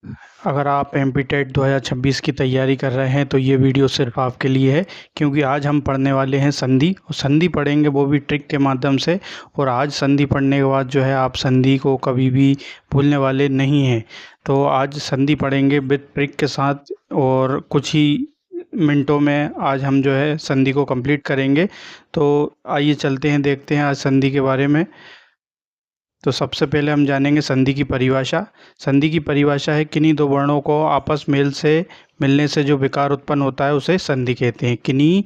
अगर आप MP TET 2026 की तैयारी कर रहे हैं तो ये वीडियो सिर्फ आपके लिए है, क्योंकि आज हम पढ़ने वाले हैं संधि। और संधि पढ़ेंगे वो भी ट्रिक के माध्यम से। और आज संधि पढ़ने के बाद जो है आप संधि को कभी भी भूलने वाले नहीं हैं। तो आज संधि पढ़ेंगे विद ट्रिक के साथ, और कुछ ही मिनटों में आज हम जो है संधि को कंप्लीट करेंगे। तो आइए चलते हैं, देखते हैं आज संधि के बारे में। तो सबसे पहले हम जानेंगे संधि की परिभाषा। संधि की परिभाषा है किन्हीं दो वर्णों को आपस मिलने से जो विकार उत्पन्न होता है उसे संधि कहते हैं। किन्हीं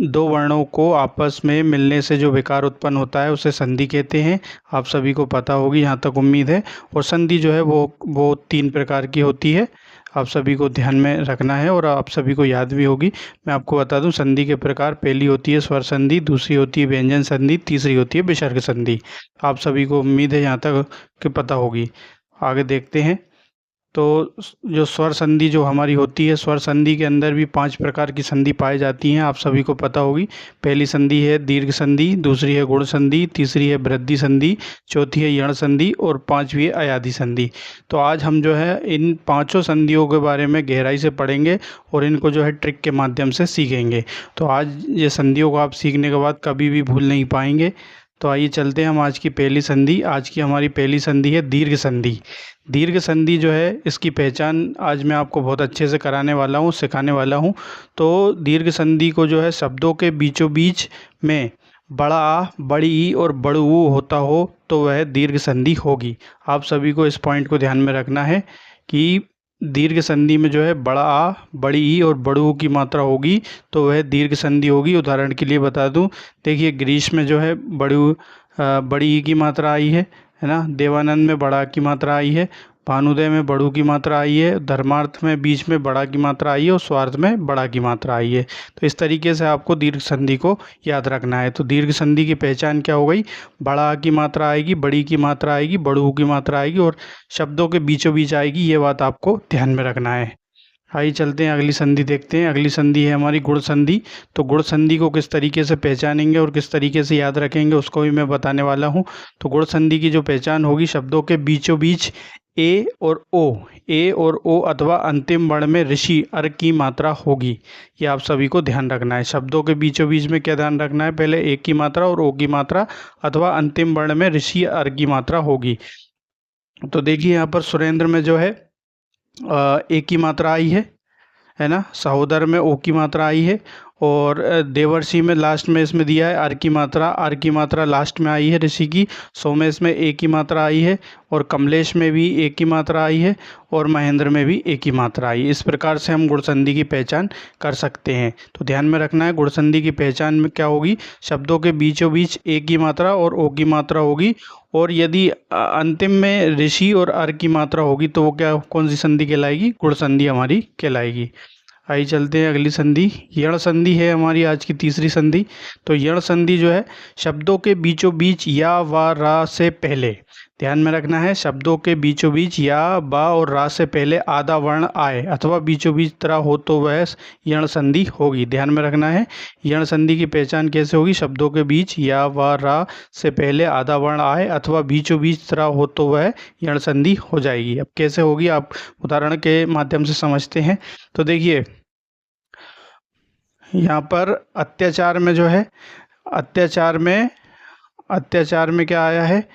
दो वर्णों को आपस में मिलने से जो विकार उत्पन्न होता है उसे संधि कहते हैं। आप सभी को पता होगी, यहाँ तक उम्मीद है। और संधि जो है वो 3 प्रकार की होती है। आप सभी को ध्यान में रखना है और आप सभी को याद भी होगी। मैं आपको बता दूं संधि के प्रकार, पहली होती है स्वर संधि, दूसरी होती है व्यंजन संधि, तीसरी होती है विसर्ग संधि। आप सभी को उम्मीद है यहाँ तक कि पता होगी। आगे देखते हैं। तो जो स्वर संधि जो हमारी होती है, स्वर संधि के अंदर भी 5 प्रकार की संधि पाई जाती हैं। आप सभी को पता होगी। पहली संधि है दीर्घ संधि, दूसरी है गुण संधि, तीसरी है वृद्धि संधि, चौथी है यण संधि और पांचवी है अयाधि संधि। तो आज हम जो है इन पांचों संधियों के बारे में गहराई से पढ़ेंगे और इनको जो है ट्रिक के माध्यम से सीखेंगे। तो आज ये संधियों को आप सीखने के बाद कभी भी भूल नहीं पाएंगे। तो आइए चलते हैं हम आज की पहली संधि। आज की हमारी पहली संधि है दीर्घ संधि। दीर्घ संधि जो है इसकी पहचान आज मैं आपको बहुत अच्छे से कराने वाला हूँ, सिखाने वाला हूँ। तो दीर्घ संधि को जो है शब्दों के बीचों बीच में बड़ा आ, बड़ी ई और बड़ू ऊ होता हो तो वह दीर्घ संधि होगी। आप सभी को इस पॉइंट को ध्यान में रखना है कि दीर्घ संधि में जो है बड़ा आ, बड़ी ई और बड़ू ऊ की मात्रा होगी तो वह दीर्घ संधि होगी। उदाहरण के लिए बता दूं, देखिए ग्रीष्म में जो है बड़ी ई की मात्रा आई है ना। देवानंद में बड़ा की मात्रा आई है, भानुदय में बड़ू की मात्रा आई है, धर्मार्थ में बीच में बड़ा की मात्रा आई है और स्वार्थ में बड़ा की मात्रा आई है। तो इस तरीके से आपको दीर्घ संधि को याद रखना है। तो दीर्घ संधि की पहचान क्या हो गई? बड़ा की मात्रा आएगी, बड़ी की मात्रा आएगी, बड़ू की मात्रा आएगी और शब्दों के बीचों बीच आएगी। ये बात आपको ध्यान में रखना है। आइए चलते हैं अगली संधि देखते हैं। अगली संधि है हमारी गुण संधि। तो गुण संधि को किस तरीके से पहचानेंगे और किस तरीके से याद रखेंगे उसको भी मैं बताने वाला हूँ। तो गुण संधि की जो पहचान होगी, शब्दों के बीचों बीच ए और ओ अथवा अंतिम वर्ण में ऋषि अर की मात्रा होगी। ये आप सभी को ध्यान रखना है। शब्दों के बीचों बीच में क्या ध्यान रखना है? पहले ए की मात्रा और ओ की मात्रा अथवा अंतिम वर्ण में ऋषि अर की मात्रा होगी। तो देखिए यहाँ पर सुरेंद्र में जो है ए की मात्रा आई है ना। सहोदर में ओ की मात्रा आई है और देवर्षि में लास्ट में इसमें दिया है आर की मात्रा लास्ट में आई है ऋषि की। सोमेश में ए की मात्रा आई है और कमलेश में भी ए की मात्रा आई है और महेंद्र में भी ए की मात्रा आई है। इस प्रकार से हम गुण संधि की पहचान कर सकते हैं। तो ध्यान में रखना है, गुण संधि की पहचान में क्या होगी? शब्दों के बीचों बीच ए की मात्रा और ओ की मात्रा होगी और यदि अंतिम में ऋषि और अर की मात्रा होगी तो वो क्या, कौन सी संधि कहलाएगी? गुण संधि हमारी कहलाएगी। आइए चलते हैं अगली संधि। यण संधि है हमारी आज की तीसरी संधि। तो यण संधि जो है शब्दों के बीचों बीच या व रा से पहले, ध्यान में रखना है, शब्दों के बीचों बीच या बा और रा से पहले आधा वर्ण आए अथवा बीचों बीच तरह हो तो वह यण संधि होगी। ध्यान में रखना है। यण संधि की पहचान कैसे होगी? शब्दों के बीच या व रा से पहले आधा वर्ण आए अथवा बीचों बीच तरह हो तो वह यण संधि हो जाएगी। अब कैसे होगी आप उदाहरण के माध्यम से समझते हैं। तो देखिए यहाँ पर अत्याचार में जो है, अत्याचार में क्या आया है?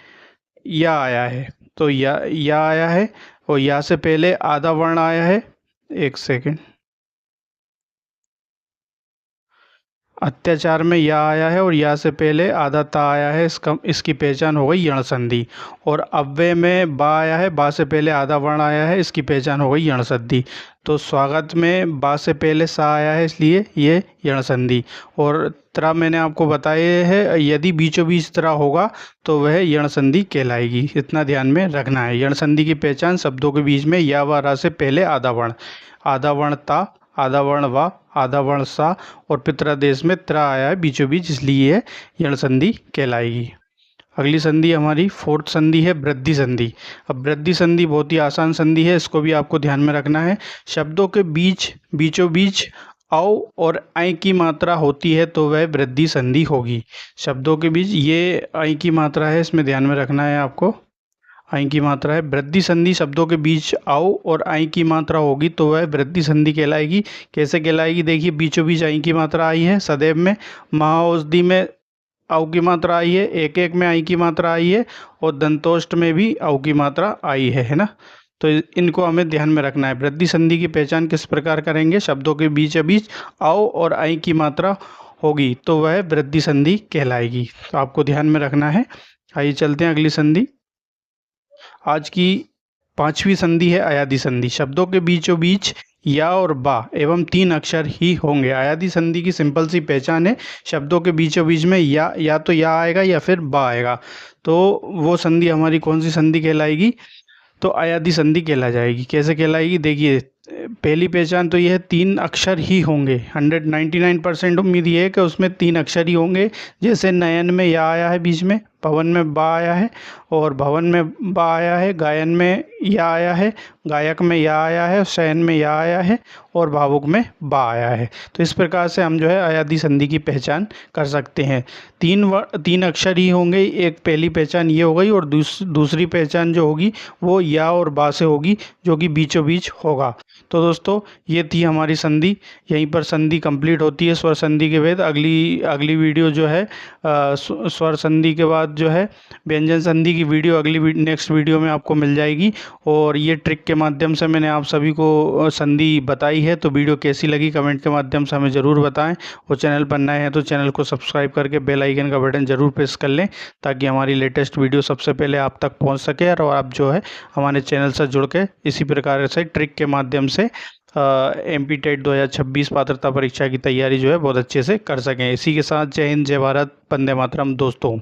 या आया है। तो या आया है और या से पहले आधा वर्ण आया है। एक सेकंड, अत्याचार में या आया है और या से पहले आधा ता आया है। इसकी पहचान हो गई यण संधि। और अव्यय में बा आया है, बा से पहले आधा वर्ण आया है, इसकी पहचान हो गई यण संधि। तो स्वागत में बा से पहले सा आया है, इसलिए ये यण संधि। और त्रा मैंने आपको बताए है, यदि बीचों बीच त्रा होगा तो वह यण संधि कहलाएगी। इतना ध्यान में रखना है। यण संधि की पहचान शब्दों के बीच में या व रा से पहले आधा वर्ण ता, आधा वर्ण वा, आधा वर्ण सा और पितरादेश में त्रा आया है बीचों बीच, इसलिए यण संधि कहलाएगी। अगली संधि हमारी फोर्थ संधि है वृद्धि संधि। अब वृद्धि संधि बहुत ही आसान संधि है, इसको भी आपको ध्यान में रखना है। शब्दों के बीचों बीच औ और ऐ की मात्रा होती है तो वह वृद्धि संधि होगी। शब्दों के बीच ये ऐ की मात्रा है, इसमें ध्यान में रखना है आपको। आई की मात्रा है। वृद्धि संधि शब्दों के बीच आओ और आई की मात्रा होगी तो वह वृद्धि संधि कहलाएगी। कैसे कहलाएगी, देखिए बीचों बीच आई की मात्रा आई है, सदैव में महाऔषधि में औ की मात्रा आई है, एक एक में आई की मात्रा आई है और दंतोष्ट में भी औ की मात्रा आई है ना। तो इनको हमें ध्यान में रखना है। वृद्धि संधि की पहचान किस प्रकार करेंगे, शब्दों के बीच बीच औ और आई की मात्रा होगी तो वह वृद्धि संधि कहलाएगी। तो आपको ध्यान में रखना है। आइए चलते हैं अगली संधि। आज की 5वीं संधि है अयादि संधि। शब्दों के बीचों बीच या और बा एवं 3 अक्षर ही होंगे। अयादि संधि की सिंपल सी पहचान है, शब्दों के बीचों बीच में या तो या आएगा या फिर बा आएगा, तो वो संधि हमारी कौन सी संधि कहलाएगी, तो अयादि संधि कहला जाएगी। कैसे कहलाएगी, देखिए पहली पहचान तो यह है 3 अक्षर ही होंगे। 199% उम्मीद ये है कि उसमें 3 अक्षर ही होंगे। जैसे नयन में या आया है बीच में, पवन में बा आया है और भवन में बा आया है, गायन में या आया है, गायक में या आया है, शयन में या आया है और भावुक में बा आया है। तो इस प्रकार से हम जो है अयादि संधि की पहचान कर सकते हैं। 3 अक्षर ही होंगे, एक पहली पहचान ये हो गई और दूसरी पहचान जो होगी वो या और बा से होगी, जो कि बीचों बीच होगा। तो दोस्तों ये थी हमारी संधि। यहीं पर संधि कंप्लीट होती है, स्वर संधि के बाद अगली वीडियो जो है स्वर संधि के बाद जो है व्यंजन संधि की वीडियो नेक्स्ट वीडियो में आपको मिल जाएगी। और ये ट्रिक के माध्यम से मैंने आप सभी को संधि बताई है। तो वीडियो कैसी लगी कमेंट के माध्यम से हमें ज़रूर बताएं और चैनल पर नए हैं तो चैनल को सब्सक्राइब करके बेल आइकन का बटन ज़रूर प्रेस कर लें, ताकि हमारी लेटेस्ट वीडियो सबसे पहले आप तक पहुंच सके और आप जो है हमारे चैनल से जुड़ के इसी प्रकार से ट्रिक के माध्यम से MP टेट 2026 पात्रता परीक्षा की तैयारी जो है बहुत अच्छे से कर सकें। इसी के साथ जय हिंद, जय भारत, वंदे मातरम दोस्तों।